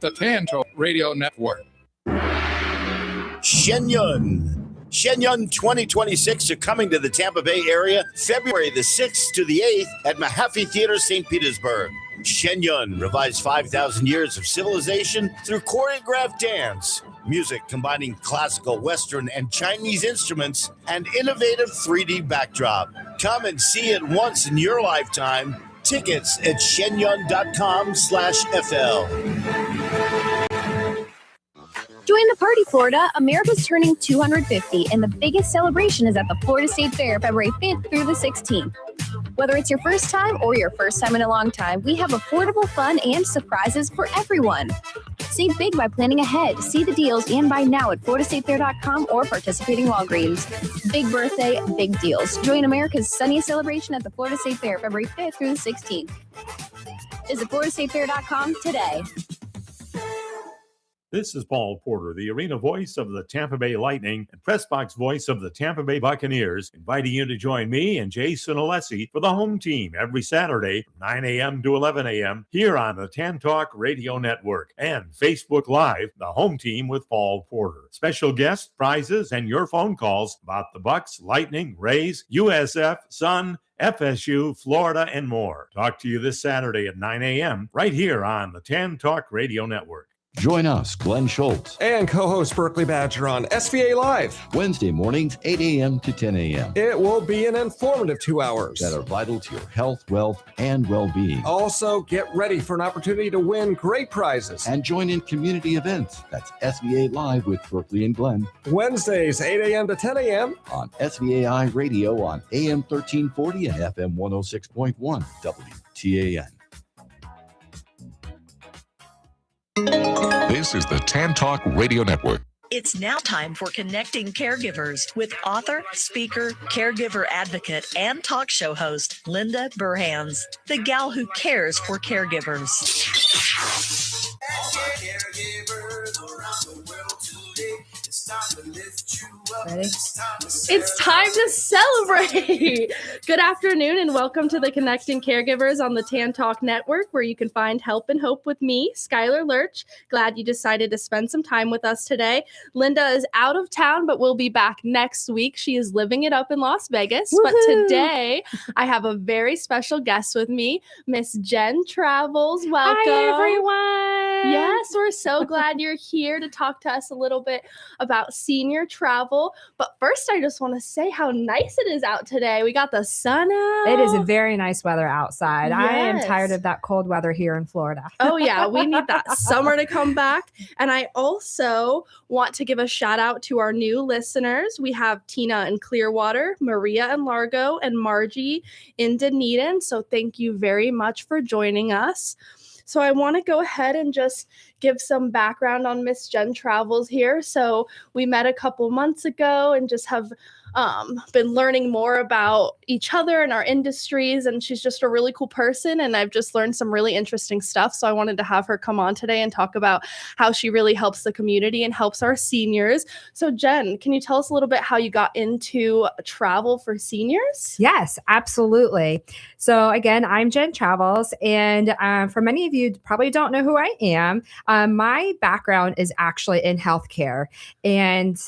the Tanto Radio Network. Shenyun 2026 are coming to the Tampa Bay area February the 6th to the 8th at Mahaffey Theater, St. Petersburg. Shenyun revives 5,000 years of civilization through choreographed dance, music combining classical, Western, and Chinese instruments, and innovative 3D backdrop. Come and see it once in your lifetime. Tickets at shenyun.com/FL. Join the party, Florida. America's turning 250, and the biggest celebration is at the Florida State Fair, February 5th through the 16th. Whether it's your first time or your first time in a long time, we have affordable fun and surprises for everyone. Save big by planning ahead. See the deals and buy now at floridastatefair.com or participating Walgreens. Big birthday, big deals. Join America's sunniest celebration at the Florida State Fair, February 5th through the 16th. Visit floridastatefair.com today. This is Paul Porter, the arena voice of the Tampa Bay Lightning and press box voice of the Tampa Bay Buccaneers, inviting you to join me and Jason Alessi for the home team every Saturday from 9 a.m. to 11 a.m. here on the Tan Talk Radio Network and Facebook Live, the home team with Paul Porter. Special guests, prizes, and your phone calls about the Bucs, Lightning, Rays, USF, Sun, FSU, Florida, and more. Talk to you this Saturday at 9 a.m. right here on the Tan Talk Radio Network. Join us, Glenn Schultz, and co-host Berkeley Badger on SVA Live. Wednesday mornings, 8 a.m. to 10 a.m. It will be an informative 2 hours that are vital to your health, wealth, and well-being. Also, get ready for an opportunity to win great prizes. And join in community events. That's SVA Live with Berkeley and Glenn. Wednesdays, 8 a.m. to 10 a.m. on SVAI Radio on AM 1340 and FM 106.1 WTAN. This is the Tan Talk Radio Network. It's now time for Connecting Caregivers with author, speaker, caregiver advocate, and talk show host Linda Burhans, the gal who cares for caregivers. Ready? It's time to celebrate! Good afternoon and welcome to the Connecting Caregivers on the Tan Talk Network, where you can find help and hope with me, Skylar Lurch. Glad you decided to spend some time with us today. Linda is out of town, but will be back next week. She is living it up in Las Vegas. Woo-hoo! But today, I have a very special guest with me, Miss Jen Travels. Welcome. Hi, everyone. Yes, we're so glad you're here to talk to us a little bit about senior travel. But first, I just want to say how nice it is out today. We got the sun out. It is a very nice weather outside. Yes. I am tired of that cold weather here in Florida. Oh, yeah. We need that summer to come back. And I also want to give a shout out to our new listeners. We have Tina in Clearwater, Maria in Largo, and Margie in Dunedin. So thank you very much for joining us. So I want to go ahead and just give some background on Miss Jen Travels here. So we met a couple months ago and just have been learning more about each other and our industries. And she's just a really cool person. And I've just learned some really interesting stuff. So I wanted to have her come on today and talk about how she really helps the community and helps our seniors. So Jen, can you tell us a little bit how you got into travel for seniors? Yes, absolutely. So again, I'm Jen Travels. And for many of you probably don't know who I am. My background is actually in healthcare. And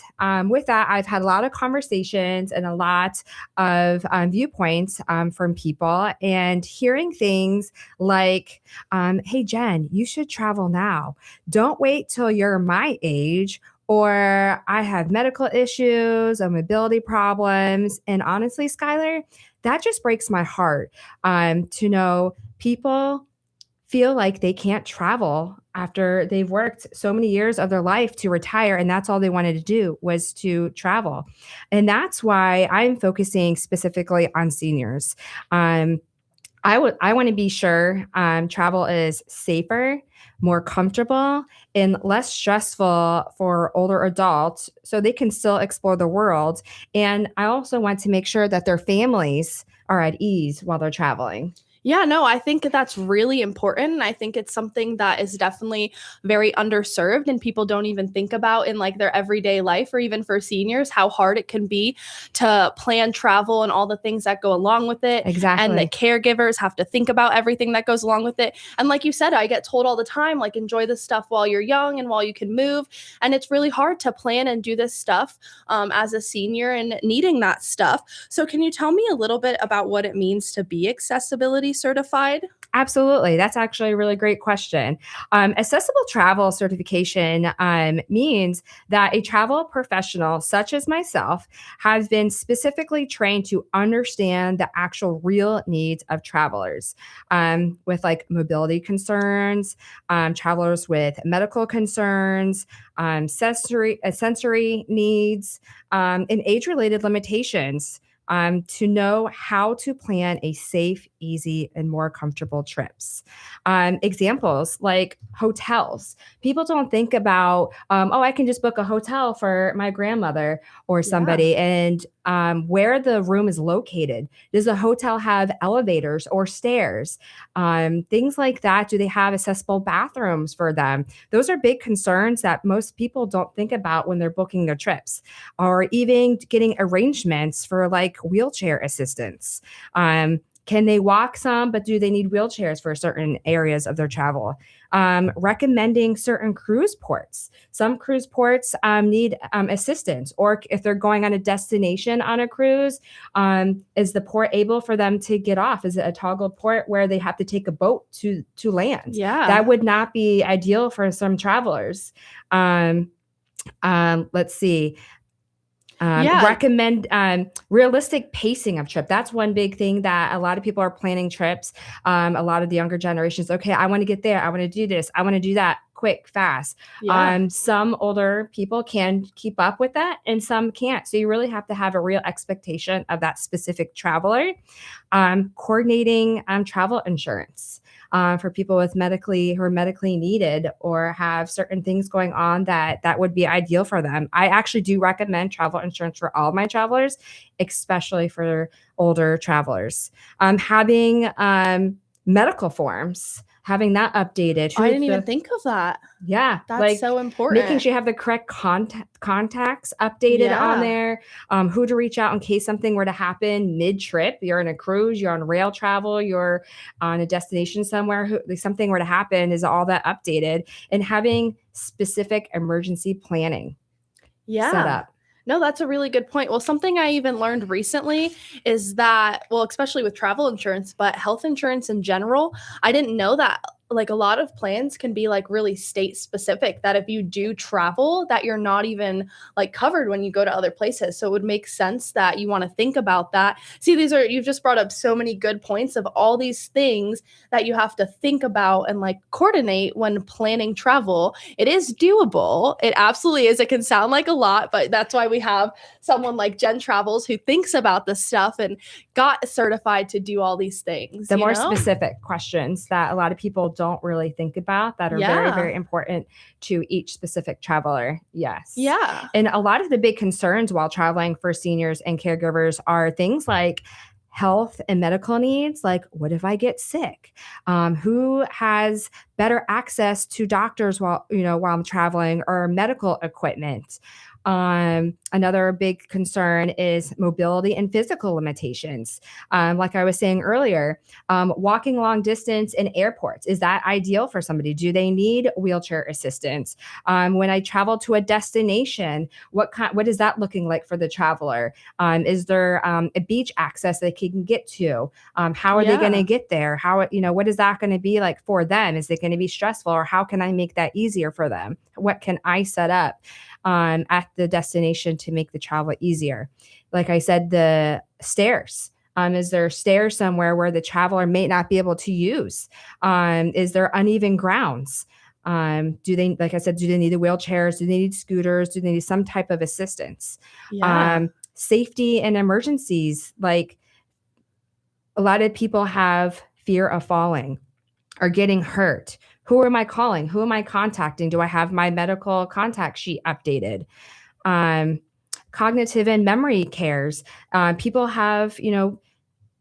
with that, I've had a lot of conversations and a lot of viewpoints from people, and hearing things like, hey, Jen, you should travel now. Don't wait till you're my age, or I have medical issues or mobility problems. And honestly, Skylar, that just breaks my heart to know people feel like they can't travel after they've worked so many years of their life to retire, and that's all they wanted to do was to travel. And that's why I'm focusing specifically on seniors. I want to be sure travel is safer, more comfortable, and less stressful for older adults so they can still explore the world. And I also want to make sure that their families are at ease while they're traveling. Yeah, no, I think that's really important. And I think it's something that is definitely very underserved and people don't even think about in like their everyday life, or even for seniors, how hard it can be to plan travel and all the things that go along with it. Exactly. And the caregivers have to think about everything that goes along with it. And like you said, I get told all the time, like, enjoy this stuff while you're young and while you can move. And it's really hard to plan and do this stuff as a senior and needing that stuff. So can you tell me a little bit about what it means to be accessibility certified? Absolutely. That's actually a really great question. Accessible travel certification means that a travel professional, such as myself, has been specifically trained to understand the actual real needs of travelers with like mobility concerns, travelers with medical concerns, sensory needs, and age-related limitations. To know how to plan a safe, easy, and more comfortable trips. Examples like hotels. People don't think about, I can just book a hotel for my grandmother or somebody, and where the room is located. Does the hotel have elevators or stairs? Things like that. Do they have accessible bathrooms for them? Those are big concerns that most people don't think about when they're booking their trips, or even getting arrangements for like wheelchair assistance. Can they walk some, but do they need wheelchairs for certain areas of their travel? Recommending certain cruise ports. Some cruise ports need assistance, or if they're going on a destination on a cruise, is the port able for them to get off? Is it a toggle port where they have to take a boat to land? Yeah. That would not be ideal for some travelers. Let's see. Recommend realistic pacing of trip. That's one big thing that a lot of people are planning trips. A lot of the younger generations, okay, I want to get there. I want to do this. I want to do that quick, fast. Yeah. Some older people can keep up with that and some can't. So you really have to have a real expectation of that specific traveler. Coordinating travel insurance. For people with who are medically needed or have certain things going on that would be ideal for them. I actually do recommend travel insurance for all of my travelers, especially for older travelers. Having medical forms, having that updated. I didn't even think of that. Yeah. That's so important. Making sure you have the correct contacts updated on there, who to reach out in case something were to happen mid-trip. You're on a cruise, you're on rail travel, you're on a destination somewhere, something were to happen, is all that updated, and having specific emergency planning set up. No, that's a really good point. Well, something I even learned recently is that, well, especially with travel insurance, but health insurance in general, I didn't know that like a lot of plans can be like really state specific, that if you do travel that you're not even like covered when you go to other places. So it would make sense that you want to think about that. See, you've just brought up so many good points of all these things that you have to think about and like coordinate when planning travel. It is doable. It absolutely is. It can sound like a lot, but that's why we have someone like Jen Travels who thinks about this stuff and got certified to do all these things. The more specific questions that a lot of people don't really think about that are very, very important to each specific traveler. Yes. Yeah. And a lot of the big concerns while traveling for seniors and caregivers are things like health and medical needs. Like, what if I get sick? Who has better access to doctors while I'm traveling, or medical equipment? Another big concern is mobility and physical limitations. Like I was saying earlier, walking long distance in airports, is that ideal for somebody? Do they need wheelchair assistance? When I travel to a destination, what is that looking like for the traveler? Is there a beach access they can get to? How are they going to get there? What is that going to be like for them? Is it going to be stressful, or how can I make that easier for them? What can I set up at the destination to make the travel easier? Like I said, the stairs. Is there stairs somewhere where the traveler may not be able to use? Is there uneven grounds? Do they need the wheelchairs? Do they need scooters? Do they need some type of assistance? Safety and emergencies. Like, a lot of people have fear of falling or getting hurt. Who am I calling? Who am I contacting? Do I have my medical contact sheet updated? Cognitive and memory cares. People have,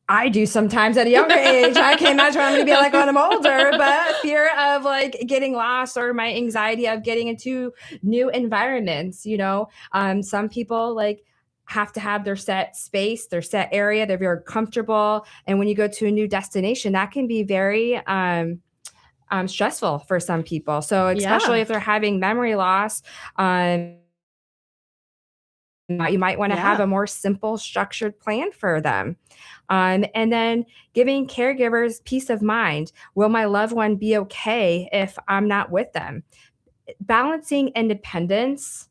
I do sometimes at a younger age. I can't imagine what I'm going to be like when I'm older, but fear of like getting lost or my anxiety of getting into new environments, some people like have to have their set space, their set area. They're very comfortable. And when you go to a new destination, that can be very, stressful for some people. So especially if they're having memory loss, you might want to have a more simple, structured plan for them. And then giving caregivers peace of mind. Will my loved one be okay if I'm not with them? Balancing independence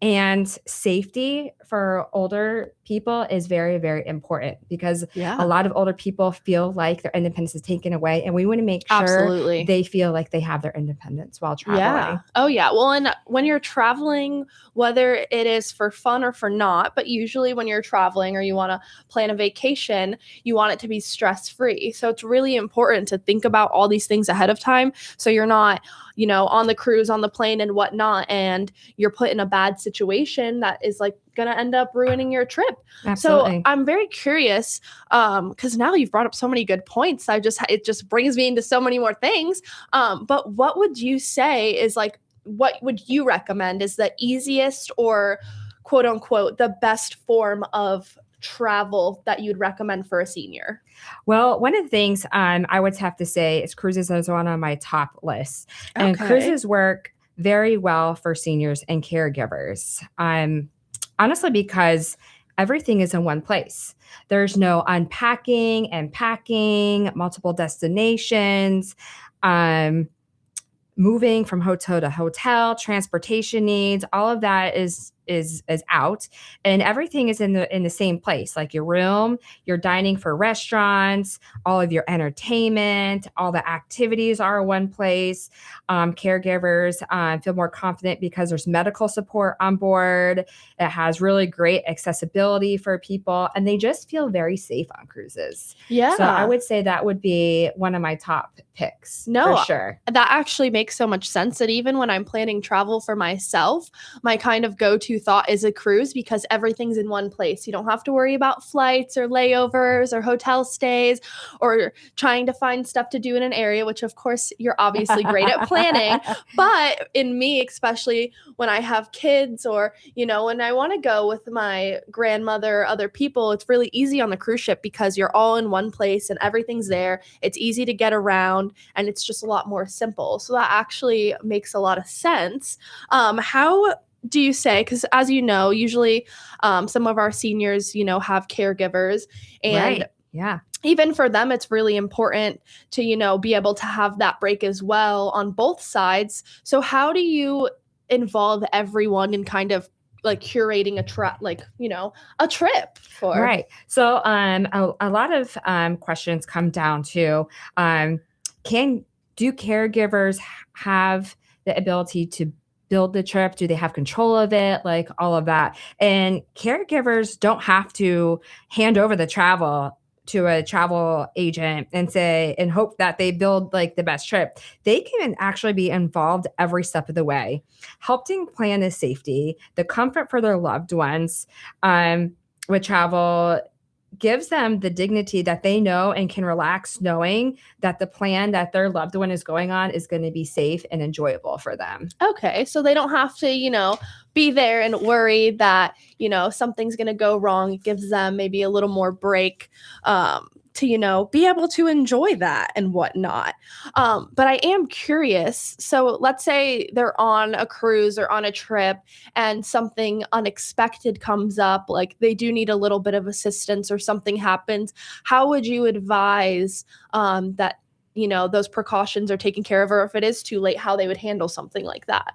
and safety for older people is very, very important because a lot of older people feel like their independence is taken away. And we want to make sure they feel like they have their independence while traveling. Yeah. Oh, yeah. Well, and when you're traveling, whether it is for fun or for not, but usually when you're traveling or you want to plan a vacation, you want it to be stress-free. So it's really important to think about all these things ahead of time. So you're not, on the cruise, on the plane and whatnot, and you're put in a bad situation that is like going to end up ruining your trip. Absolutely. So I'm very curious because now you've brought up so many good points. It just brings me into so many more things. But what would you say is like, what would you recommend is the easiest or quote unquote the best form of travel that you'd recommend for a senior? Well, one of the things I would have to say is cruises is one of my top lists. And cruises work very well for seniors and caregivers. Honestly, because everything is in one place. There's no unpacking and packing, multiple destinations, moving from hotel to hotel, transportation needs, all of that is out, and everything is in the same place, like your room, your dining for restaurants, all of your entertainment, all the activities are in one place. Caregivers feel more confident because there's medical support on board. It has really great accessibility for people, and they just feel very safe on cruises. Yeah. So I would say that would be one of my top picks. No, for sure. That actually makes so much sense that even when I'm planning travel for myself, my kind of go-to thought is a cruise because everything's in one place. You don't have to worry about flights or layovers or hotel stays or trying to find stuff to do in an area, which of course you're obviously great at planning. But in me, especially when I have kids or, when I want to go with my grandmother or other people, it's really easy on the cruise ship because you're all in one place and everything's there. It's easy to get around and it's just a lot more simple. So that actually makes a lot of sense. How do you say, because as you know, usually some of our seniors, have caregivers and even for them, it's really important to, be able to have that break as well on both sides. So how do you involve everyone in kind of like curating a trip for? Right. So a lot of questions come down to, do caregivers have the ability to build the trip? Do they have control of it? Like all of that. And caregivers don't have to hand over the travel to a travel agent and hope that they build like the best trip. They can actually be involved every step of the way, helping plan the safety, the comfort for their loved ones with travel. Gives them the dignity that they know and can relax knowing that the plan that their loved one is going on is going to be safe and enjoyable for them. Okay. So they don't have to, be there and worry that, something's going to go wrong. It gives them maybe a little more break to, be able to enjoy that and whatnot. But I am curious. So let's say they're on a cruise or on a trip and something unexpected comes up, like they do need a little bit of assistance or something happens. How would you advise that, those precautions are taken care of, or if it is too late, how they would handle something like that?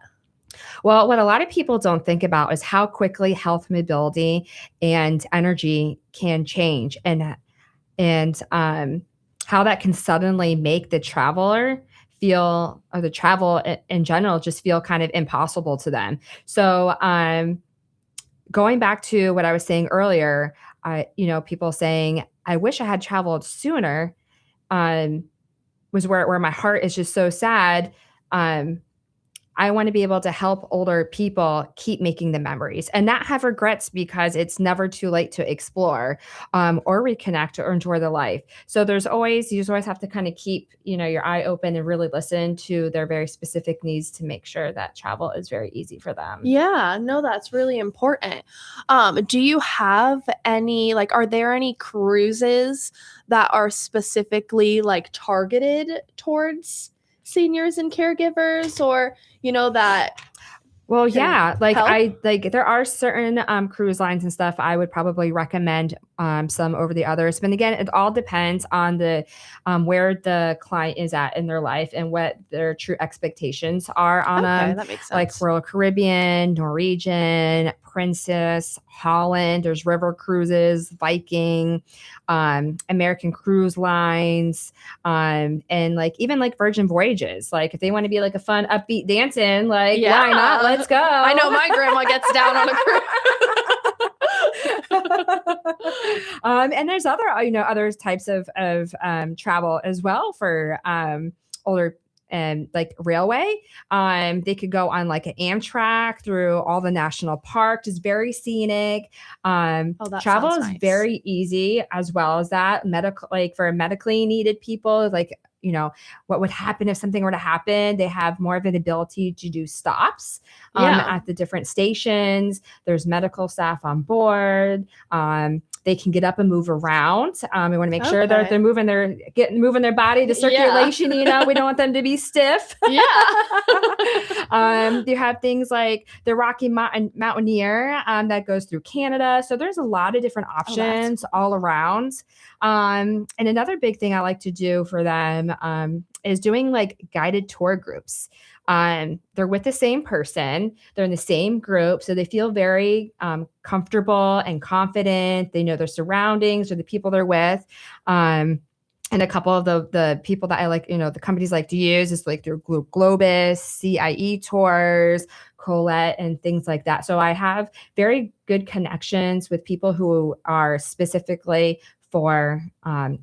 Well, what a lot of people don't think about is how quickly health, mobility, and energy can change, and how that can suddenly make the traveler feel, or the travel in general, just feel kind of impossible to them. So going back to what I was saying earlier, people saying, I wish I had traveled sooner, was where my heart is just so sad. I want to be able to help older people keep making the memories and not have regrets, because it's never too late to explore or reconnect or enjoy the life. So you just always have to kind of keep, your eye open and really listen to their very specific needs to make sure that travel is very easy for them. Yeah, no, that's really important. Do you have any, are there any cruises that are specifically targeted towards seniors and caregivers, or that Well, yeah, help? there are certain cruise lines and stuff I would probably recommend some over the others. But again, it all depends on the where the client is at in their life and what their true expectations are on them. That makes sense. Like Royal Caribbean, Norwegian, Princess, Holland. There's river cruises, Viking, American Cruise Lines, and even Virgin Voyages. If they want to be a fun, upbeat dancing, why not? Let's go. I know my grandma gets down on a cruise. And there's other types of travel as well for older and railway. They could go on an Amtrak through all the national parks. It's very scenic. Travel is nice. very easy, as well as that medical, for medically needed people, what would happen if something were to happen. They have more of an ability to do stops at the different stations. There's medical staff on board. They can get up and move around. We want to make sure that they're moving their body, the circulation. We don't want them to be stiff. Yeah. You have things like the Rocky Mountaineer that goes through Canada. So there's a lot of different options all around. And another big thing I like to do for them is doing guided tour groups. They're with the same person. They're in the same group. So they feel very comfortable and confident. They know their surroundings or the people they're with. And a couple of the people that I the companies like to use is through Globus, CIE Tours, Colette, and things like that. So I have very good connections with people who are specifically for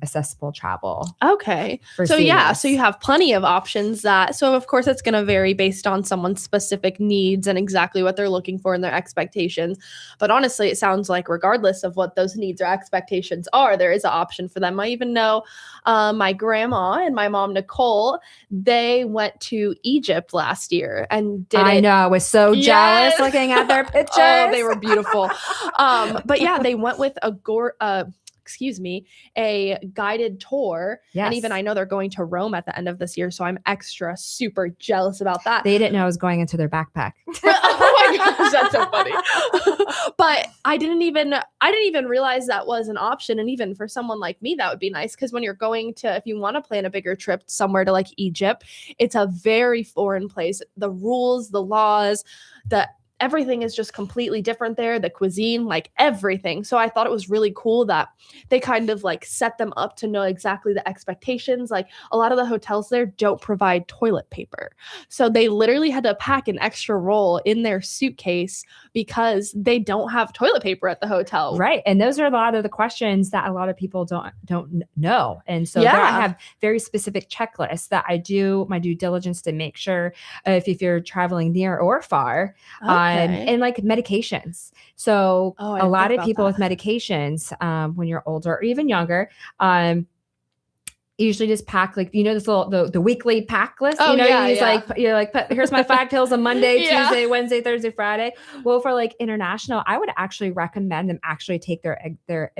accessible travel. Okay. So you have plenty of options so of course it's going to vary based on someone's specific needs and exactly what they're looking for and their expectations. But honestly, it sounds like regardless of what those needs or expectations are, there is an option for them. I even know my grandma and my mom, Nicole, they went to Egypt last year and I know. I was so jealous looking at their pictures. Oh, they were beautiful. But yeah, they went with a guided tour. Yes. And even I know they're going to Rome at the end of this year. So I'm extra super jealous about that. They didn't know I was going into their backpack. Oh my gosh, that's so funny. But I didn't even realize that was an option. And even for someone like me, that would be nice. Because when you're if you want to plan a bigger trip somewhere to Egypt, it's a very foreign place. The rules, the laws, everything is just completely different there. The cuisine, everything. So I thought it was really cool that they kind of set them up to know exactly the expectations. A lot of the hotels there don't provide toilet paper. So they literally had to pack an extra roll in their suitcase because they don't have toilet paper at the hotel. Right. And those are a lot of the questions that a lot of people don't know. And so there I have very specific checklists that I do my due diligence to make sure if you're traveling near or far. And medications. So a lot of people with medications, when you're older or even younger, usually just pack this little the weekly pack list. Here's my 5 pills on Monday, Tuesday, Wednesday, Thursday, Friday. Well, for international, I would actually recommend them actually take their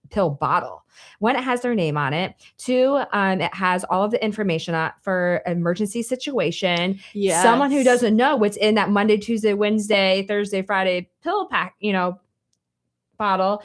pill bottle. One, it has their name on it. 2, it has all of the information for emergency situation. Yes. Someone who doesn't know what's in that Monday, Tuesday, Wednesday, Thursday, Friday pill pack, bottle,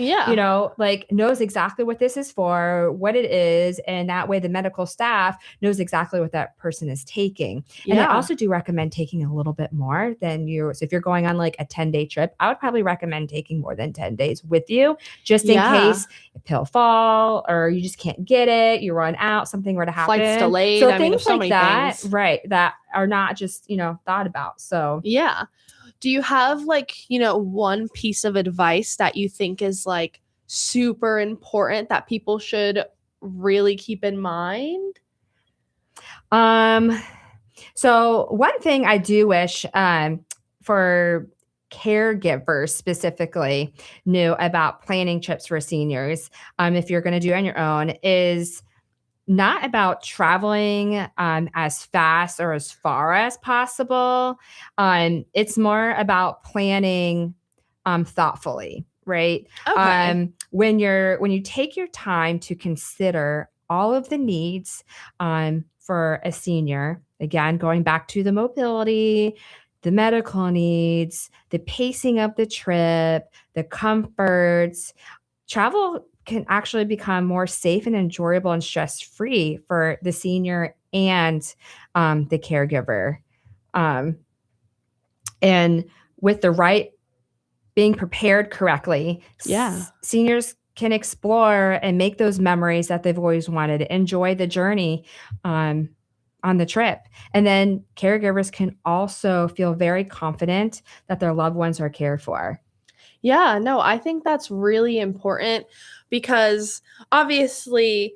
knows exactly what this is for, what it is. And that way the medical staff knows exactly what that person is taking. And I also do recommend taking a little bit more than so if you're going on a 10-day trip, I would probably recommend taking more than 10 days with you, just in case a pill fall or you just can't get it, you run out, something were to happen. Flight's delayed. So things like that, right, that are not just, thought about. So yeah. Do you have one piece of advice that you think is super important that people should really keep in mind? So one thing I do wish for caregivers specifically knew about planning trips for seniors, if you're going to do it on your own, is not about traveling as fast or as far as possible. It's more about planning thoughtfully, right? Okay. When you take your time to consider all of the needs for a senior, again, going back to the mobility, the medical needs, the pacing of the trip, the comforts, travel can actually become more safe and enjoyable and stress-free for the senior and the caregiver. And with the right being prepared correctly, seniors can explore and make those memories that they've always wanted, enjoy the journey on the trip. And then caregivers can also feel very confident that their loved ones are cared for. Yeah, no, I think that's really important because obviously,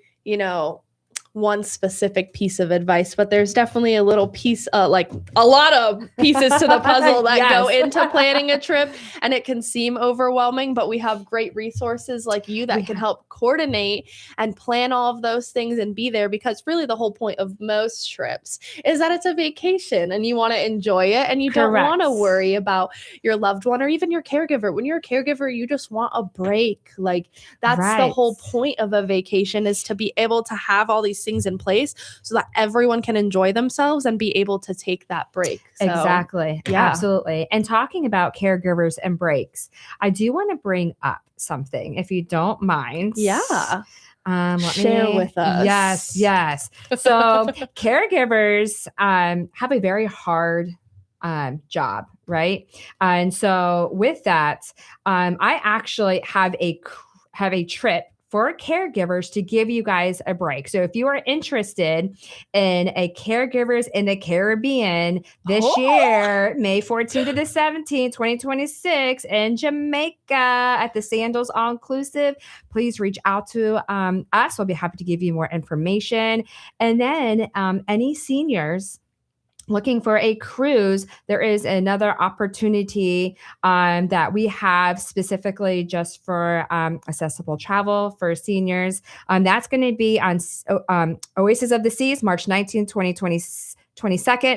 one specific piece of advice, but there's definitely a little piece, like a lot of pieces to the puzzle that go into planning a trip, and it can seem overwhelming, but we have great resources like you that can help coordinate and plan all of those things and be there, because really the whole point of most trips is that it's a vacation and you want to enjoy it and you don't want to worry about your loved one or even your caregiver. When you're a caregiver, you just want a break. Like that's the whole point of a vacation, is to be able to have all these things in place so that everyone can enjoy themselves and be able to take that break. So, exactly. Yeah, absolutely. And talking about caregivers and breaks, I do want to bring up something, if you don't mind. Yeah. Share with us. Yes. So caregivers have a very hard job, right? And so with that, I actually have a trip for caregivers to give you guys a break. So if you are interested in a Caregivers in the Caribbean this year, May 14th to the 17th, 2026 in Jamaica at the Sandals All Inclusive, please reach out to us. We'll be happy to give you more information. And then any seniors looking for a cruise, there is another opportunity that we have specifically just for accessible travel for seniors. That's going to be on Oasis of the Seas, March 19th, 22nd,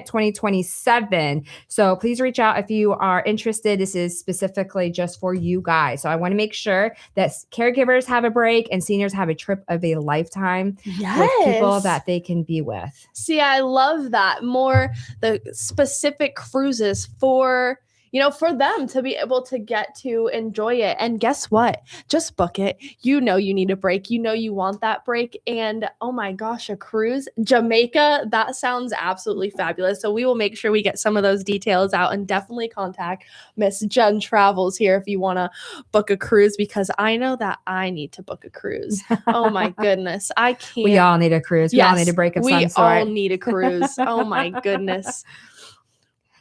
2027. So please reach out if you are interested. This is specifically just for you guys. So I want to make sure that caregivers have a break and seniors have a trip of a lifetime with people that they can be with. See, I love that. More the specific cruises for them to be able to get to enjoy it. And guess what? Just book it. You need a break. You want that break. And oh my gosh, a cruise, Jamaica, that sounds absolutely fabulous. So we will make sure we get some of those details out, and definitely contact Miss Jen Travels here if you want to book a cruise, because I know that I need to book a cruise. Oh my goodness. I can't. We all need a cruise. We all need a break of some sort. We all need a cruise. Oh my goodness.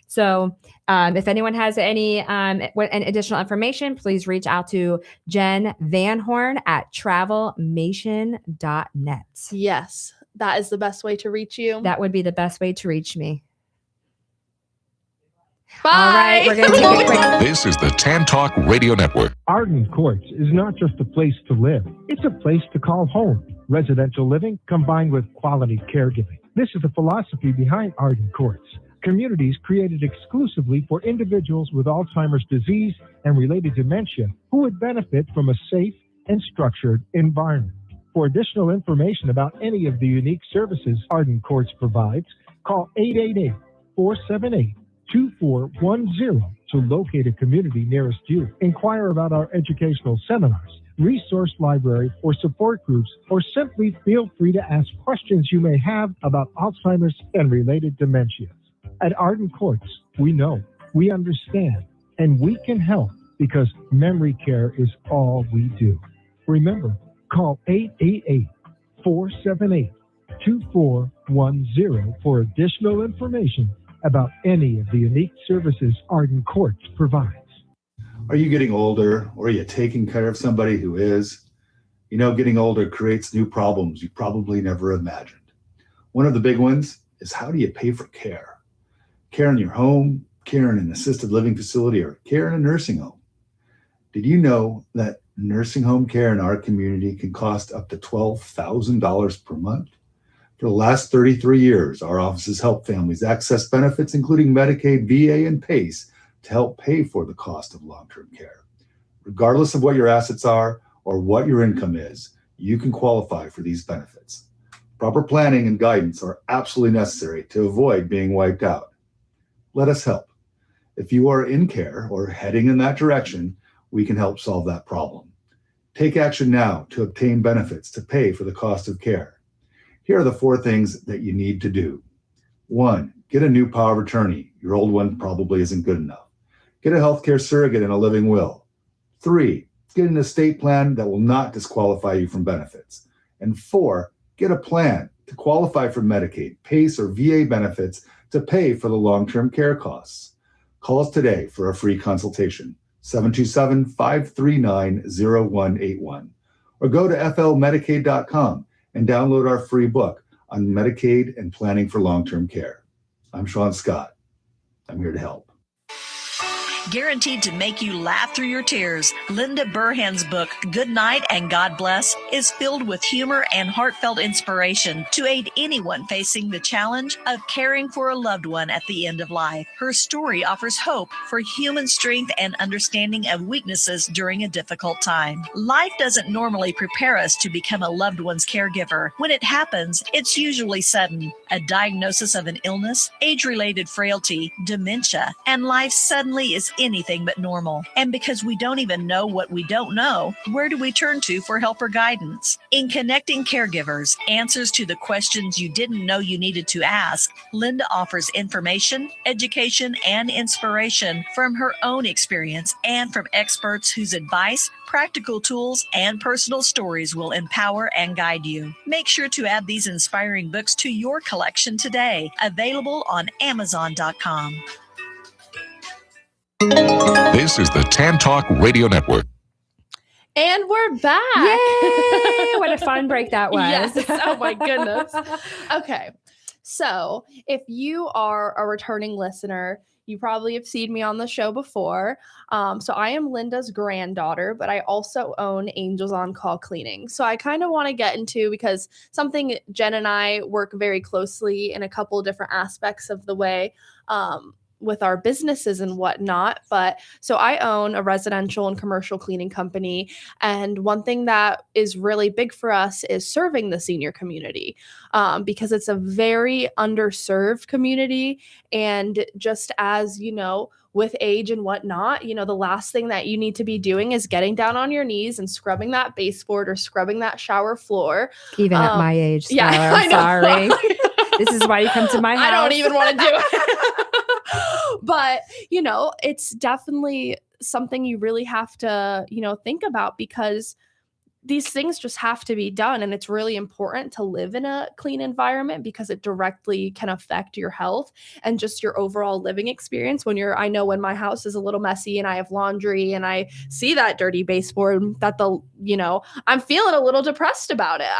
So if anyone has any additional information, please reach out to Jen Vanhorn at travelmation.net. Yes, that is the best way to reach you. That would be the best way to reach me. Bye. All right, we're going to take a quick... This is the Tan Talk Radio Network. Arden Courts is not just a place to live. It's a place to call home. Residential living combined with quality caregiving. This is the philosophy behind Arden Courts. Communities created exclusively for individuals with Alzheimer's disease and related dementia who would benefit from a safe and structured environment. For additional information about any of the unique services Arden Courts provides, call 888-478-2410 to locate a community nearest you. Inquire about our educational seminars, resource library, or support groups, or simply feel free to ask questions you may have about Alzheimer's and related dementia. At Arden Courts, we know, we understand, and we can help because memory care is all we do. Remember, call 888-478-2410 for additional information about any of the unique services Arden Courts provides. Are you getting older, or are you taking care of somebody who is? Getting older creates new problems you probably never imagined. One of the big ones is how do you pay for care? Care in your home, care in an assisted living facility, or care in a nursing home. Did you know that nursing home care in our community can cost up to $12,000 per month? For the last 33 years, our office has helped families access benefits, including Medicaid, VA, and PACE, to help pay for the cost of long-term care. Regardless of what your assets are or what your income is, you can qualify for these benefits. Proper planning and guidance are absolutely necessary to avoid being wiped out. Let us help. If you are in care or heading in that direction, we can help solve that problem. Take action now to obtain benefits to pay for the cost of care. Here are the 4 things that you need to do. 1, get a new power of attorney. Your old one probably isn't good enough. Get a healthcare surrogate and a living will. 3, get an estate plan that will not disqualify you from benefits. And 4, get a plan to qualify for Medicaid, PACE, or VA benefits to pay for the long-term care costs. Call us today for a free consultation, 727-539-0181, or go to flmedicaid.com and download our free book on Medicaid and planning for long-term care. I'm Sean Scott. I'm here to help. Guaranteed to make you laugh through your tears, Linda Burhan's book, Good Night and God Bless, is filled with humor and heartfelt inspiration to aid anyone facing the challenge of caring for a loved one at the end of life. Her story offers hope for human strength and understanding of weaknesses during a difficult time. Life doesn't normally prepare us to become a loved one's caregiver. When it happens, it's usually sudden. A diagnosis of an illness, age-related frailty, dementia, and life suddenly is anything but normal. And because we don't even know what we don't know, where do we turn to for help or guidance? In Connecting Caregivers, Answers to the Questions You Didn't Know You Needed to Ask, Linda offers information, education, and inspiration from her own experience and from experts whose advice, practical tools, and personal stories will empower and guide you. Make sure to add these inspiring books to your collection today. Available on Amazon.com. This is the Tan Talk Radio Network. And we're back. Yay! What a fun break that was. Yes. Oh my goodness. Okay. So if you are a returning listener, you probably have seen me on the show before. So I am Linda's granddaughter, but I also own Angels on Call Cleaning. So I kind of want to get into, because something Jen and I work very closely in a couple of different aspects of the way, with our businesses and whatnot. But so I own a residential and commercial cleaning company. And one thing that is really big for us is serving the senior community, because it's a very underserved community. And just as, you know, with age and whatnot, you know, the last thing that you need to be doing is getting down on your knees and scrubbing that baseboard or scrubbing that shower floor. Even at my age, Skylar, yeah, I'm sorry. This is why you come to my house. I don't even want to do it. But, you know, it's definitely something you really have to, you know, think about, because these things just have to be done. And it's really important to live in a clean environment, because it directly can affect your health and just your overall living experience. I know when my house is a little messy and I have laundry and I see that dirty baseboard, that I'm feeling a little depressed about it.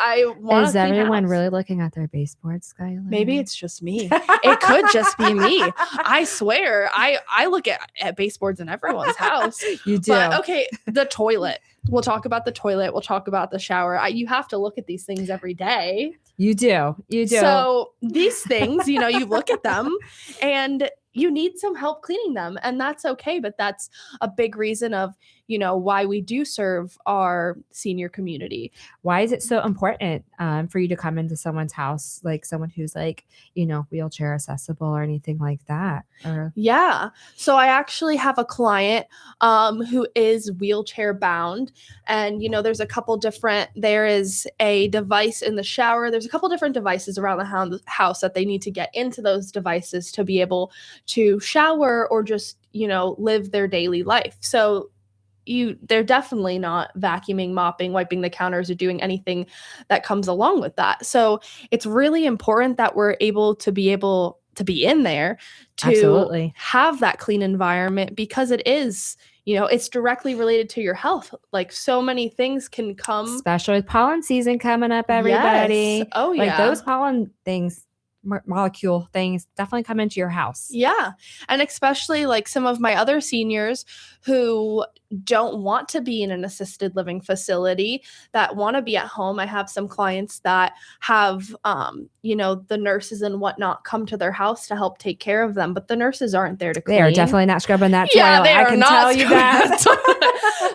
Is everyone really looking at their baseboard, Skylar? Maybe it's just me. It could just be me. I swear, I look at baseboards in everyone's house. You do. But okay, the toilet. We'll talk about the toilet. We'll talk about the shower. You have to look at these things every day. You do. You do. So these things, you look at them and you need some help cleaning them, and that's okay. But that's a big reason of, why we do serve our senior community. Why is it so important for you to come into someone's house, like someone who's wheelchair accessible or anything like that? Yeah. So I actually have a client who is wheelchair bound, and, there is a device in the shower. There's a couple different devices around the house that they need to get into those devices to be able to shower or just, live their daily life. So they're definitely not vacuuming, mopping, wiping the counters, or doing anything that comes along with that. So it's really important that we're able to be in there to Absolutely. Have that clean environment, because it is, it's directly related to your health. Like, so many things can come. Especially with pollen season coming up, everybody. Yes. Oh, yeah. Like those pollen things molecule things definitely come into your house. Yeah. And especially like some of my other seniors who don't want to be in an assisted living facility, that want to be at home. I have some clients that have, the nurses and whatnot come to their house to help take care of them, but the nurses aren't there to clean. They are definitely not scrubbing that Yeah, toilet. they I are can not tell you that.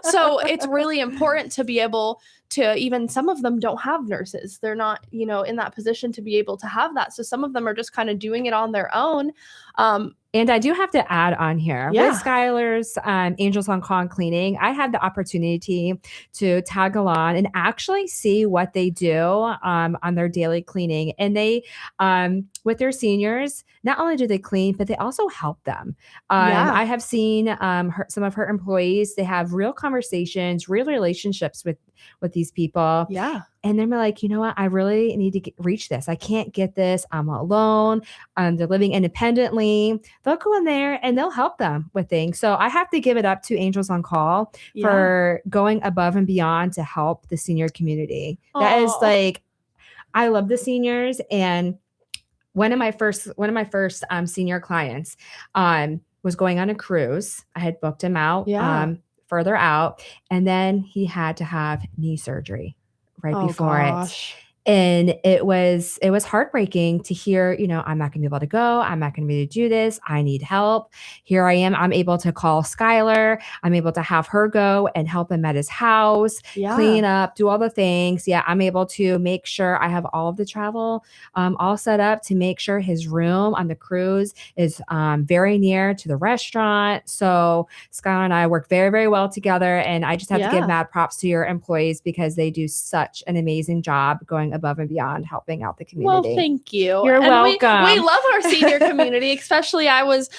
So it's really important to be able to, even some of them don't have nurses. They're not, in that position to be able to have that. So some of them are just kind of doing it on their own. And I do have to add on here with Skylar's Angels on Call Cleaning, I had the opportunity to tag along and actually see what they do on their daily cleaning. And they, with their seniors, not only do they clean, but they also help them. I have seen some of her employees, they have real conversations, real relationships with these people. Yeah. And they're like, you know what? I really need to reach this. I can't get this. I'm alone. They're living independently. They'll go in there and they'll help them with things. So I have to give it up to Angels on Call for going above and beyond to help the senior community. Aww. That is like, I love the seniors. And one of my first senior clients was going on a cruise. I had booked him out further out, and then he had to have knee surgery before it. And it was heartbreaking to hear, I'm not gonna be able to go. I'm not gonna be able to do this. I need help. Here I am. I'm able to call Skylar. I'm able to have her go and help him at his house, clean up, do all the things. Yeah. I'm able to make sure I have all of the travel all set up to make sure his room on the cruise is very near to the restaurant. So Skylar and I work very, very well together. And I just have to give mad props to your employees because they do such an amazing job going above and beyond helping out the community. Well, thank you. You're welcome. We love our senior community, especially I was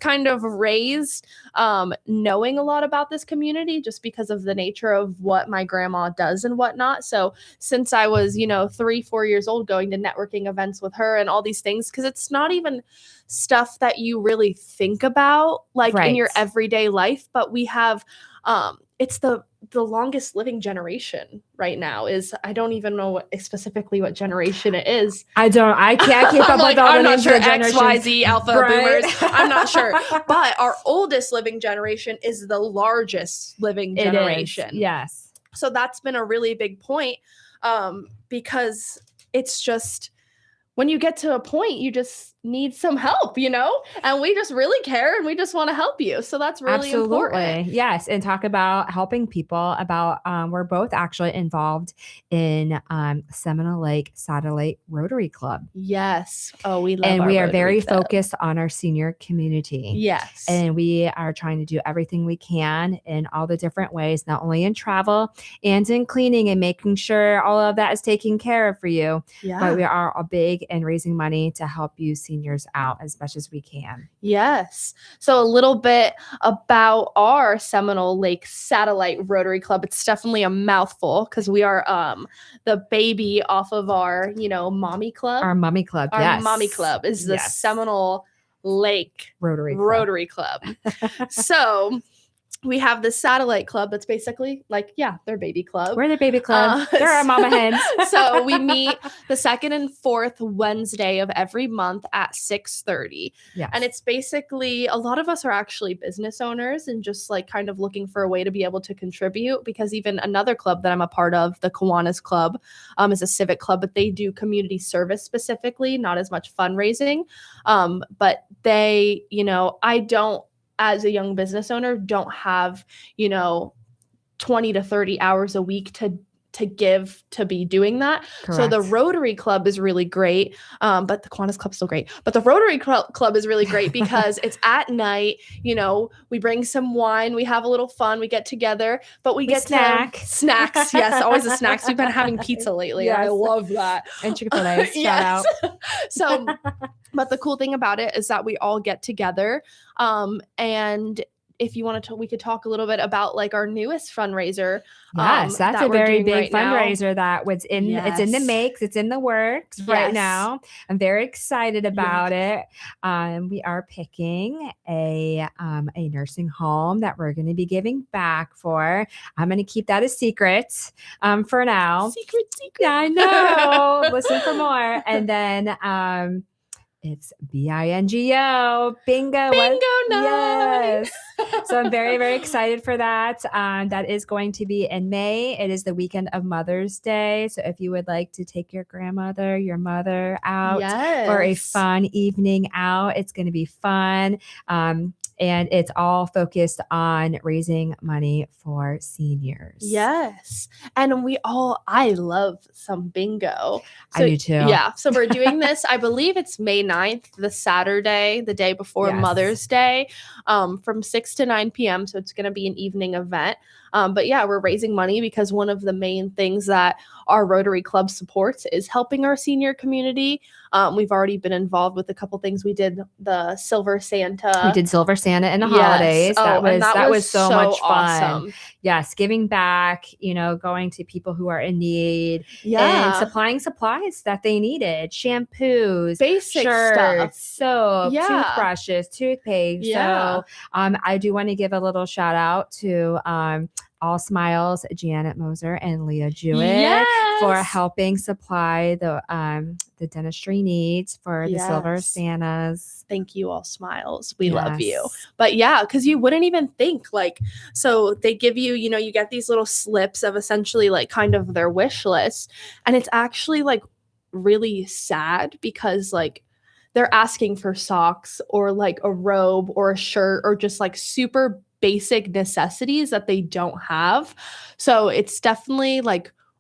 kind of raised knowing a lot about this community just because of the nature of what my grandma does and whatnot. So since I was, 3-4 years old, going to networking events with her and all these things, because it's not even stuff that you really think about like in your everyday life, but we have it's the longest living generation right now. I don't even know specifically what generation it is. I can't keep up with all I'm the not sure generations. XYZ alpha boomers. I'm not sure. But our oldest living generation is the largest living generation. Yes. So that's been a really big point because it's just when you get to a point, you just need some help, and we just really care and we just want to help you. So that's really important. Yes. And talk about helping people about, we're both actually involved in Seminole Lake Satellite Rotary Club. Yes. Oh, we love and our we are Rotary very Club. focused on our senior community. Yes. And we are trying to do everything we can in all the different ways, not only in travel and in cleaning and making sure all of that is taken care of for you, but we are big in raising money to help you seniors out as much as we can. Yes. So a little bit about our Seminole Lake Satellite Rotary Club. It's definitely a mouthful because we are the baby off of our, mommy club. Our mommy club. Our mommy club is the Seminole Lake Rotary Club. So we have the satellite club that's basically like, their baby club. We're their baby club. They're our mama hens. So we meet the second and fourth Wednesday of every month at 6:30. Yes. And it's basically, a lot of us are actually business owners and just like kind of looking for a way to be able to contribute, because even another club that I'm a part of, the Kiwanis Club, is a civic club, but they do community service specifically, not as much fundraising. But they, I don't, as a young business owner, don't have, 20 to 30 hours a week to give to be doing that. Correct. So the Rotary Club is really great. But the Kiwanis Club's still great. But the Rotary Club is really great because it's at night, we bring some wine, we have a little fun, we get together, but we get snacks. Yes, always the snacks. We've been having pizza lately. Yes. I love that. And Chick-fil-A, shout out. So, but the cool thing about it is that we all get together and if you want to, we could talk a little bit about like our newest fundraiser. Yes, that's a very big right fundraiser that was in, it's in the makes, it's in the works right now. I'm very excited about it. We are picking a nursing home that we're going to be giving back for. I'm going to keep that a secret for now. Secret. Yeah, I know. Listen for more. And then, It's BINGO. Bingo. Bingo night. Yes. So I'm very, very excited for that. That is going to be in May. It is the weekend of Mother's Day. So if you would like to take your grandmother, your mother out for a fun evening out, it's going to be fun. And it's all focused on raising money for seniors. Yes. And I love some bingo. So, I do too. Yeah. So we're doing this, I believe it's May 9th, the Saturday, the day before Mother's Day, from 6 to 9 p.m. So it's going to be an evening event. But yeah, we're raising money because one of the main things that our Rotary Club supports is helping our senior community. We've already been involved with a couple things. We did the Silver Santa. We did Silver Santa in the holidays. That was so much fun. Awesome. Yes, giving back, going to people who are in need. Yeah. And supplying supplies that they needed. Shampoos, basic shirts, stuff. soap, toothbrushes, toothpaste. Yeah. So I do want to give a little shout out to All Smiles, Janet Moser and Leah Jewett for helping supply the dentistry needs for the Silver Santas. Thank you, All Smiles. We love you. But yeah, because you wouldn't even think so they give you, you get these little slips of essentially kind of their wish list. And it's actually really sad because they're asking for socks or a robe or a shirt or just super basic necessities that they don't have. So it's definitely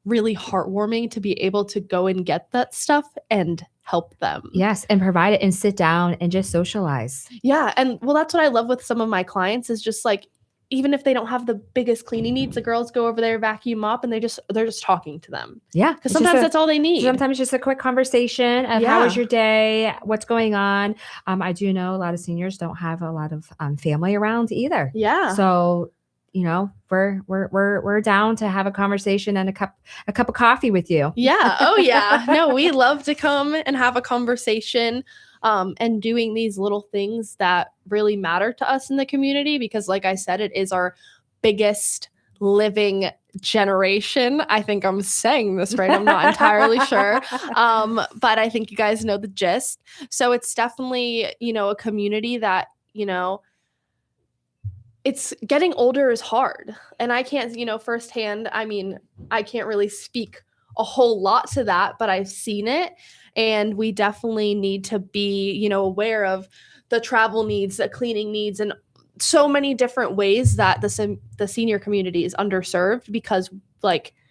really heartwarming to be able to go and get that stuff and help them. Yes, and provide it and sit down and just socialize. Yeah, and that's what I love with some of my clients is just even if they don't have the biggest cleaning needs, the girls go over there, vacuum mop, and they're just talking to them. Yeah. Because sometimes that's all they need. Sometimes just a quick conversation of how was your day? What's going on? I do know a lot of seniors don't have a lot of family around either. Yeah. So, we're down to have a conversation and a cup of coffee with you. Yeah. Oh yeah. No, we love to come and have a conversation. And doing these little things that really matter to us in the community, because like I said, it is our biggest living generation. I think I'm saying this right. I'm not entirely sure. But I think you guys know the gist. So it's definitely, a community that, it's getting older is hard. And I can't, firsthand, I can't really speak a whole lot to that, but I've seen it. And we definitely need to be, aware of the travel needs, the cleaning needs, and so many different ways that the senior community is underserved because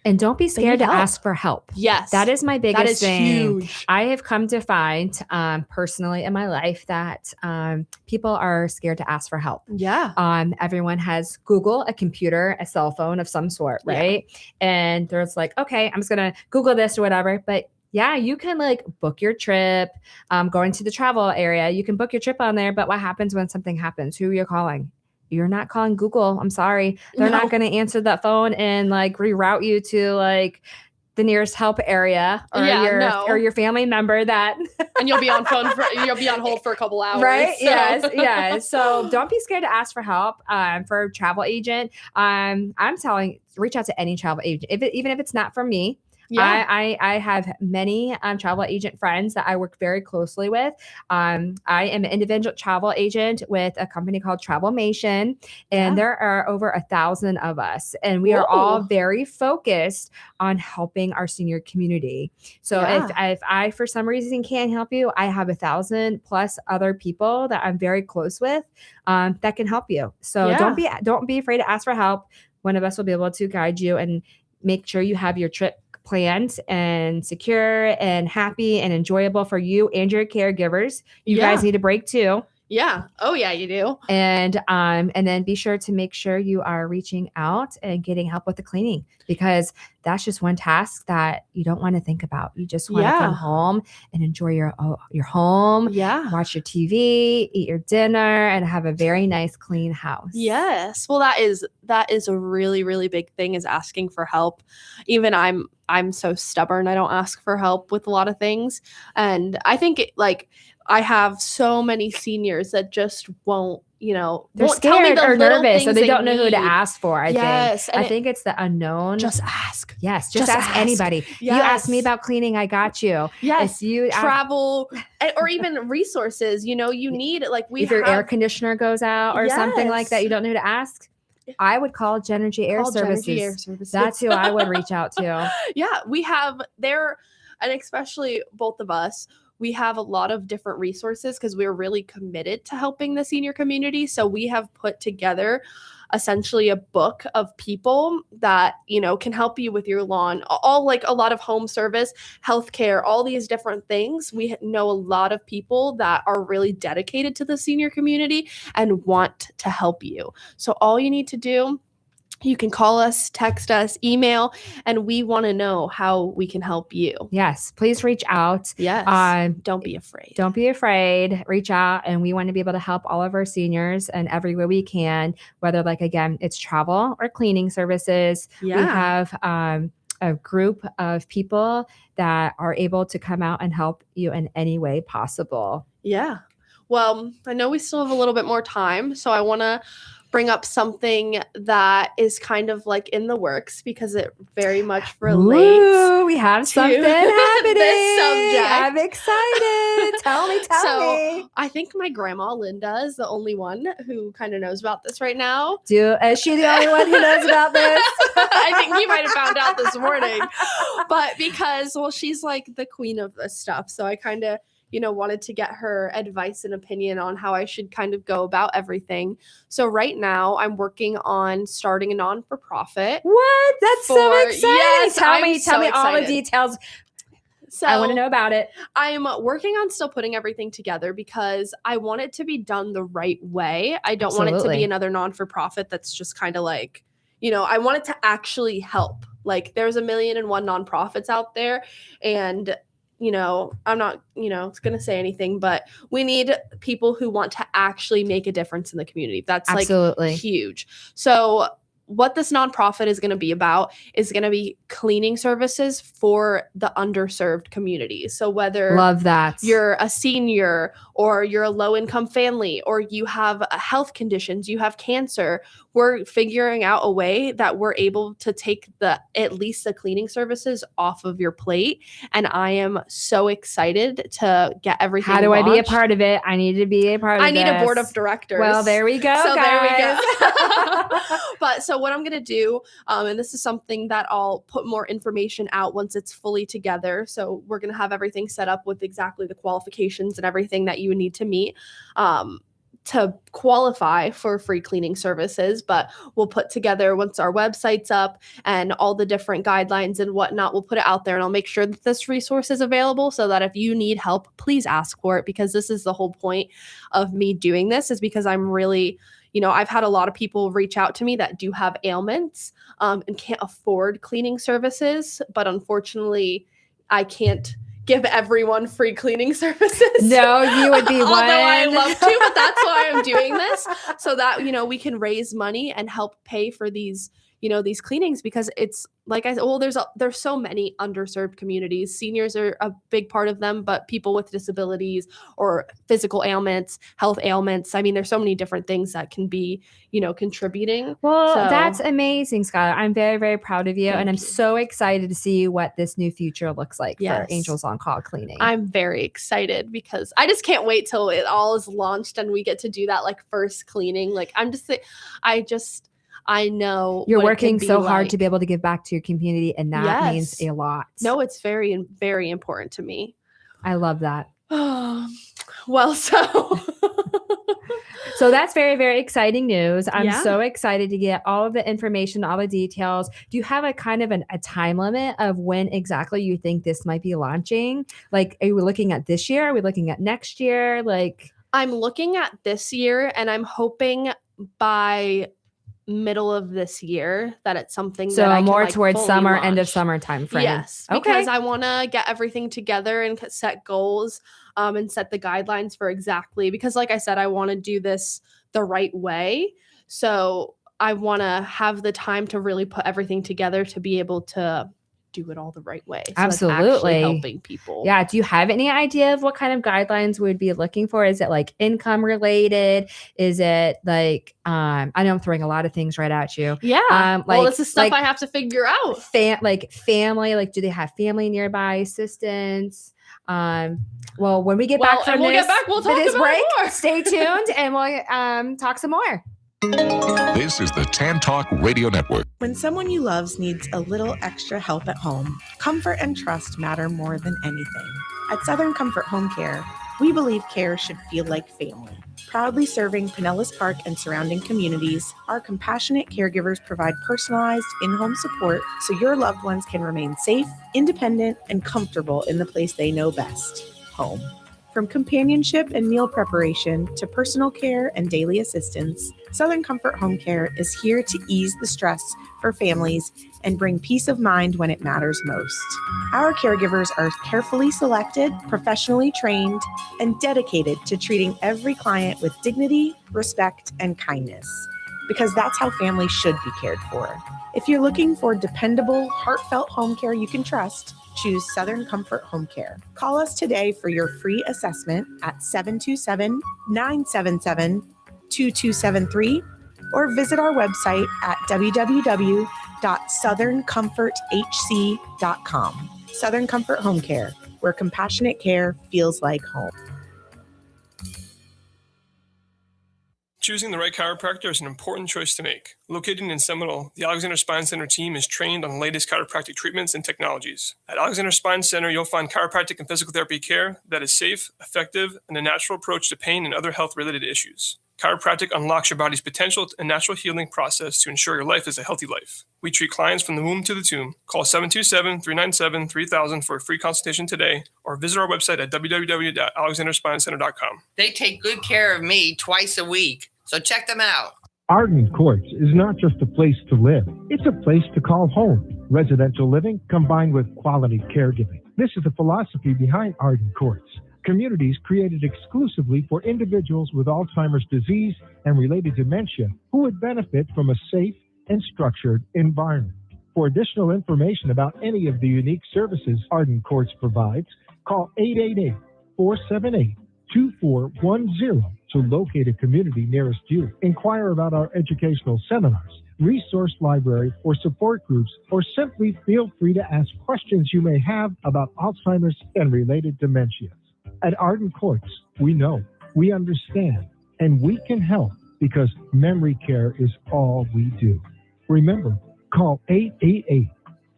and don't be scared to ask for help. Yes. That is my biggest thing. Huge. I have come to find personally in my life that people are scared to ask for help. Yeah. Everyone has Google, a computer, a cell phone of some sort, right? Yeah. And there's okay, I'm just going to Google this or whatever. But yeah, you can book your trip, going to the travel area. You can book your trip on there. But what happens when something happens? Who are you calling? You're not calling Google. I'm sorry. They're not going to answer that phone and reroute you to the nearest help area or your family member that and you'll be on hold for a couple hours. Right. So. Yes. So don't be scared to ask for help for a travel agent. I'm telling, reach out to any travel agent, even if it's not from me. Yeah. I have many travel agent friends that I work very closely with. I am an individual travel agent with a company called Travelmation, and there are over 1,000 of us, and we are all very focused on helping our senior community. So if I for some reason can't help you, I have 1,000 plus other people that I'm very close with that can help you. So don't be afraid to ask for help. One of us will be able to guide you and make sure you have your trip planned and secure and happy and enjoyable for you and your caregivers. You guys need a break too. Yeah. Oh yeah, you do. And then be sure to make sure you are reaching out and getting help with the cleaning, because that's just one task that you don't want to think about. You just want to come home and enjoy your home. Yeah. Watch your TV, eat your dinner, and have a very nice, clean house. Yes. Well, that is a really, really big thing, is asking for help. Even I'm so stubborn. I don't ask for help with a lot of things. And I think I have so many seniors that just won't they're won't tell me scared the or little nervous, or things they don't know who to need. ask for. I think it's the unknown. Just ask. Yes, just ask anybody. You ask me about cleaning, I got you. Yes, If you travel or even resources, you need, like, if your air conditioner goes out or something like that, you don't know who to ask. I would call Genergy Air Services. That's who I would reach out to. Yeah, we have there, and especially both of us, we have a lot of different resources because we're really committed to helping the senior community. So we have put together essentially a book of people that, can help you with your lawn, all like a lot of home service, healthcare, all these different things. We know a lot of people that are really dedicated to the senior community and want to help you. So all you need to do, you can call us, text us, email, and we want to know how we can help you. Yes, please reach out. Yes. Don't be afraid. Don't be afraid. Reach out, and we want to be able to help all of our seniors in every way we can, whether, like, again, it's travel or cleaning services. Yeah. We have a group of people that are able to come out and help you in any way possible. Yeah. Well, I know we still have a little bit more time, so I want to bring up something that is kind of like in the works because it very much relates. Ooh, we have something happening. This subject. I'm excited. Tell me. So I think my grandma Linda is the only one who kind of knows about this right now. Is she the only one who knows about this? I think you might have found out this morning. But because, she's like the queen of this stuff. So I kind of, wanted to get her advice and opinion on how I should kind of go about everything. So right now I'm working on starting a non-for-profit. What? That's so exciting. Yes, tell me all the details. So I want to know about it. I'm working on still putting everything together because I want it to be done the right way. I don't want it to be another non-for-profit that's just kind of like, I want it to actually help. Like, there's 1,000,001 nonprofits out there, and I'm not, going to say anything, but we need people who want to actually make a difference in the community. That's absolutely like huge. So what this nonprofit is going to be about is going to be cleaning services for the underserved community. So whether you're a senior or you're a low income family or you have health conditions, you have cancer, we're figuring out a way that we're able to take at least the cleaning services off of your plate. And I am so excited to get everything How do launched. I be a part of it? I need to be a part of it. I need a board of directors. Well, there we go, so guys. There we go. But so what I'm going to do, and this is something that I'll put more information out once it's fully together. So we're going to have everything set up with exactly the qualifications and everything that you would need to meet to qualify for free cleaning services. But we'll put together, once our website's up and all the different guidelines and whatnot, we'll put it out there, and I'll make sure that this resource is available so that if you need help, please ask for it, because this is the whole point of me doing this, is because I'm really, I've had a lot of people reach out to me that do have ailments and can't afford cleaning services, but unfortunately I can't give everyone free cleaning services. No, you would be one. Although I love to, but that's why I'm doing this, so that, we can raise money and help pay for these, these cleanings, because it's like I said, there's so many underserved communities. Seniors are a big part of them, but people with disabilities or physical ailments, health ailments. I mean, there's so many different things that can be, contributing. Well, that's amazing, Skylar. I'm very, very proud of you. Thank I'm you. so excited to see what this new future looks like for Angels on Call cleaning. I'm very excited because I just can't wait till it all is launched and we get to do that like first cleaning. Like I know you're working so hard to be able to give back to your community, and that means a lot. No, it's very, very important to me. I love that. Well, so that's very, very exciting news. I'm Yeah. so excited to get all of the information, all the details. Do you have a kind of a time limit of when exactly you think this might be launching? Like, are we looking at this year? Are we looking at next year? Like, I'm looking at this year, and I'm hoping by middle of this year that it's something that I can, more like, towards fully summer, end of launch. summer time frame. Yes, because I want to get everything together and set goals and set the guidelines for exactly, because like I said, I want to do this the right way. So I want to have the time to really put everything together to be able to do it all the right way. So Absolutely. that's actually helping people. Yeah. Do you have any idea of what kind of guidelines we'd be looking for? Is it like income related? Is it like, I know I'm throwing a lot of things right at you. Yeah. Well, this is stuff I have to figure out. Like family, like do they have family nearby, assistance? Well, when we get back from we'll talk about break, more. Stay tuned and we'll talk some more. This is the Tan Talk Radio Network. When someone you love needs a little extra help at home, comfort and trust matter more than anything. At Southern Comfort Home Care, we believe care should feel like family. Proudly serving Pinellas Park and surrounding communities, our compassionate caregivers provide personalized in-home support so your loved ones can remain safe, independent, and comfortable in the place they know best, home. From companionship and meal preparation to personal care and daily assistance, Southern Comfort Home Care is here to ease the stress for families and bring peace of mind when it matters most. Our caregivers are carefully selected, professionally trained, and dedicated to treating every client with dignity, respect, and kindness, because that's how families should be cared for. If you're looking for dependable, heartfelt home care you can trust, choose Southern Comfort Home Care. Call us today for your free assessment at 727-977-2273 or visit our website at www.southerncomforthc.com. Southern Comfort Home Care, where compassionate care feels like home. Choosing the right chiropractor is an important choice to make. Located in Seminole, the Alexander Spine Center team is trained on the latest chiropractic treatments and technologies. At Alexander Spine Center, you'll find chiropractic and physical therapy care that is safe, effective, and a natural approach to pain and other health-related issues. Chiropractic unlocks your body's potential and natural healing process to ensure your life is a healthy life. We treat clients from the womb to the tomb. Call 727-397-3000 for a free consultation today, or visit our website at www.alexanderspinecenter.com. They take good care of me twice a week, so check them out. Arden Courts is not just a place to live. It's a place to call home. Residential living combined with quality caregiving. This is the philosophy behind Arden Courts. Communities created exclusively for individuals with Alzheimer's disease and related dementia who would benefit from a safe and structured environment. For additional information about any of the unique services Arden Courts provides, call 888-478-2410 to locate a community nearest you. Inquire about our educational seminars, resource library, or support groups, or simply feel free to ask questions you may have about Alzheimer's and related dementias. At Arden Courts, we know, we understand, and we can help because memory care is all we do. Remember, call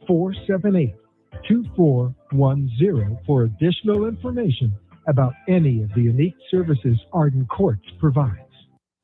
888-478-2410 for additional information about any of the unique services Arden Courts provides.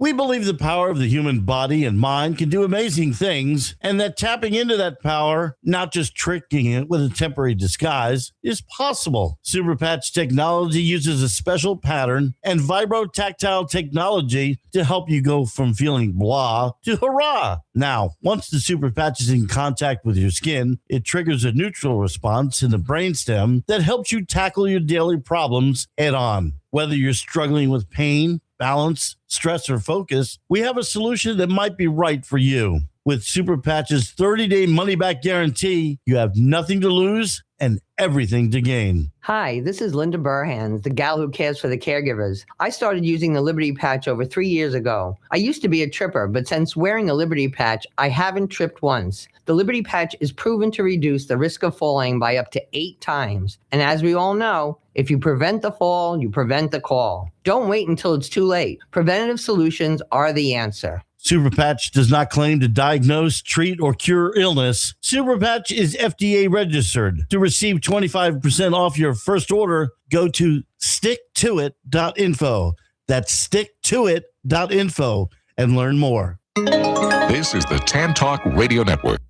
We believe the power of the human body and mind can do amazing things, and that tapping into that power, not just tricking it with a temporary disguise, is possible. Superpatch technology uses a special pattern and vibrotactile technology to help you go from feeling blah to hurrah. Now, once the Superpatch is in contact with your skin, it triggers a neutral response in the brainstem that helps you tackle your daily problems head on. Whether you're struggling with pain, balance, stress, or focus, we have a solution that might be right for you. With Superpatch's 30-day money-back guarantee, you have nothing to lose and everything to gain. Hi, this is Linda Burhans, the gal who cares for the caregivers. I started using the Liberty Patch over 3 years ago. I used to be a tripper, but since wearing the Liberty Patch, I haven't tripped once. The Liberty Patch is proven to reduce the risk of falling by up to 8 times. And as we all know, if you prevent the fall, you prevent the call. Don't wait until it's too late. Preventative solutions are the answer. Superpatch does not claim to diagnose, treat, or cure illness. Superpatch is FDA registered. To receive 25% off your first order, go to sticktoit.info. That's sticktoit.info and learn more. This is the Tan Talk Radio Network.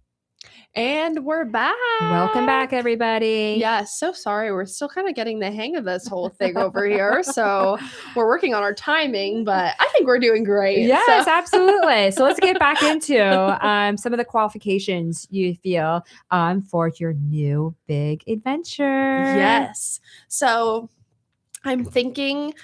And we're back. Welcome back, everybody. Yes, so sorry. We're still kind of getting the hang of this whole thing over here. So we're working on our timing, but I think we're doing great. Yes, absolutely. So let's get back into some of the qualifications you feel for your new big adventure. Yes. So I'm thinking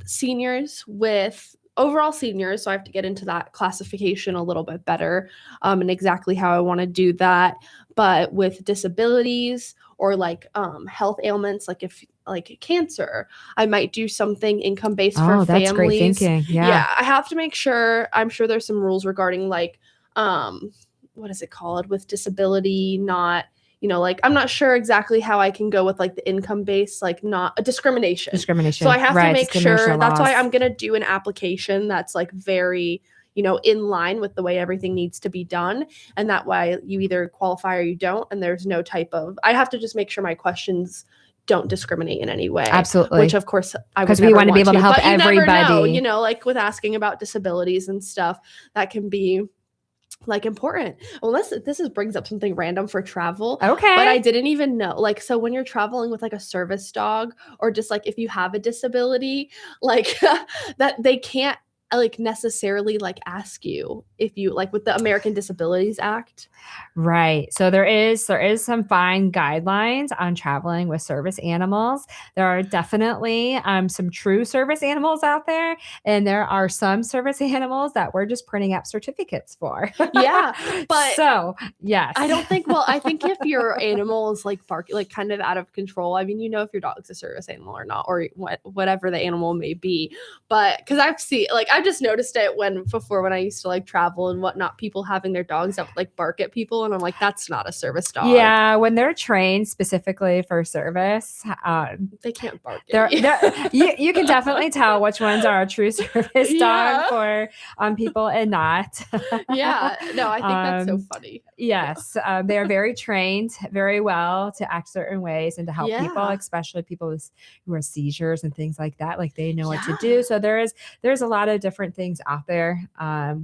seniors with overall seniors, so I have to get into that classification a little bit better, and exactly how I want to do that. But with disabilities or like health ailments, like if like cancer, I might do something income based for Oh, that's great families. thinking. Yeah, I have to make sure. I'm sure there's some rules regarding like what is it called with disability, not like I'm not sure exactly how I can go with like the income base, like not a discrimination. So I have to make sure. That's why I'm going to do an application that's like very, in line with the way everything needs to be done. And that way you either qualify or you don't. And there's no type of, I have to just make sure my questions don't discriminate in any way. Absolutely. Which of course I would because we want to be able to help but you everybody. never know, like with asking about disabilities and stuff, that can be like important. Well, this brings up something random for travel. Okay. But I didn't even know. Like, so when you're traveling with like a service dog, or just like if you have a disability, like that they can't like necessarily like ask you if you like with the American Disabilities Act. Right. So there is some fine guidelines on traveling with service animals. There are definitely some true service animals out there, and there are some service animals that we're just printing out certificates for. Yeah, but so yes, I don't think. Well, I think if your animal is like barking, like kind of out of control. I mean, if your dog's a service animal or not, or whatever the animal may be. But because I've just noticed it when I used to like travel and whatnot, people having their dogs up like bark at people, and I'm like, that's not a service dog. Yeah, when they're trained specifically for service, they can't bark. You can definitely tell which ones are a true service dog for people and not. Yeah, no, I think that's so funny. Yes, they are very trained very well to act certain ways and to help people, especially people who are seizures and things like that. Like they know what to do. So there's a lot of different things out there.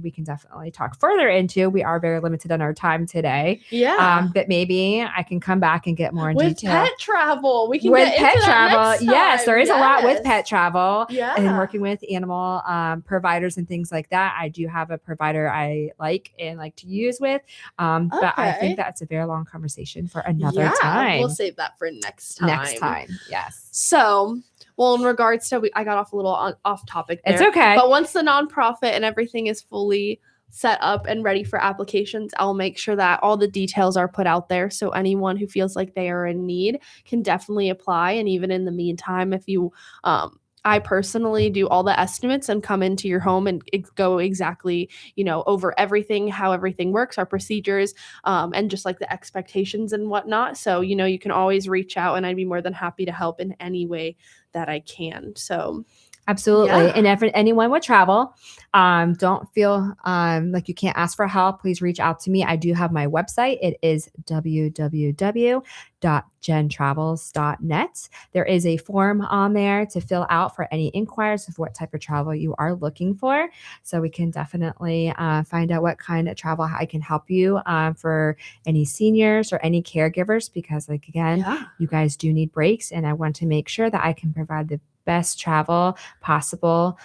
We can definitely talk further into. We are very limited on our time today. Yeah. But maybe I can come back and get more in with detail. Pet travel. We can with get pet into travel. that next Yes, time. there is a lot with pet travel. Yeah. And working with animal providers and things like that. I do have a provider I like to use with. But I think that's a very long conversation for another time. We'll save that for next time. Yes. So, well, in regards to, I got off a little off topic there. It's okay. But once the nonprofit and everything is fully set up and ready for applications, I'll make sure that all the details are put out there. So anyone who feels like they are in need can definitely apply. And even in the meantime, if you, I personally do all the estimates and come into your home and go exactly, over everything, how everything works, our procedures, and just like the expectations and whatnot. So, you can always reach out, and I'd be more than happy to help in any way that I can. So absolutely. Yeah. And if anyone would travel, don't feel like you can't ask for help. Please reach out to me. I do have my website. It is www.gentravels.net. There is a form on there to fill out for any inquiries of what type of travel you are looking for. So we can definitely find out what kind of travel I can help you for any seniors or any caregivers, because you guys do need breaks, and I want to make sure that I can provide the best travel possible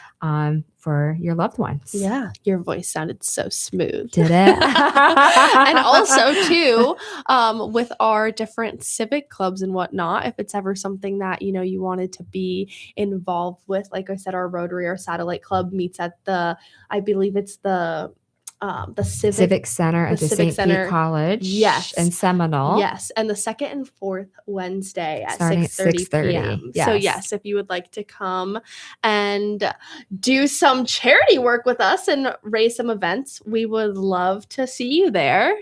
for your loved ones. Yeah, your voice sounded so smooth. Did it? And also too, with our different civic clubs and whatnot, if it's ever something that you wanted to be involved with, like I said, our Rotary or Satellite Club meets at I believe it's the Civic Center at the St. Pete College. Yes. In Seminole. Yes. And the second and fourth Wednesday at Starting 6:30 p.m. Yes. So yes, if you would like to come and do some charity work with us and raise some events, we would love to see you there.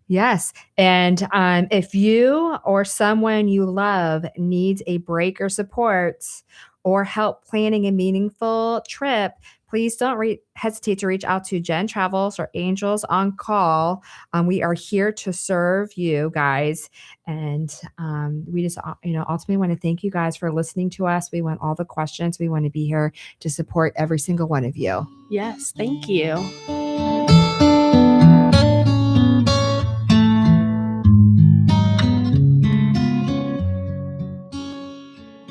Yes. And if you or someone you love needs a break or support or help planning a meaningful trip, please don't hesitate to reach out to Jen Travels or Angels on Call. We are here to serve you guys. And we just, ultimately want to thank you guys for listening to us. We want all the questions. We want to be here to support every single one of you. Yes. Thank you.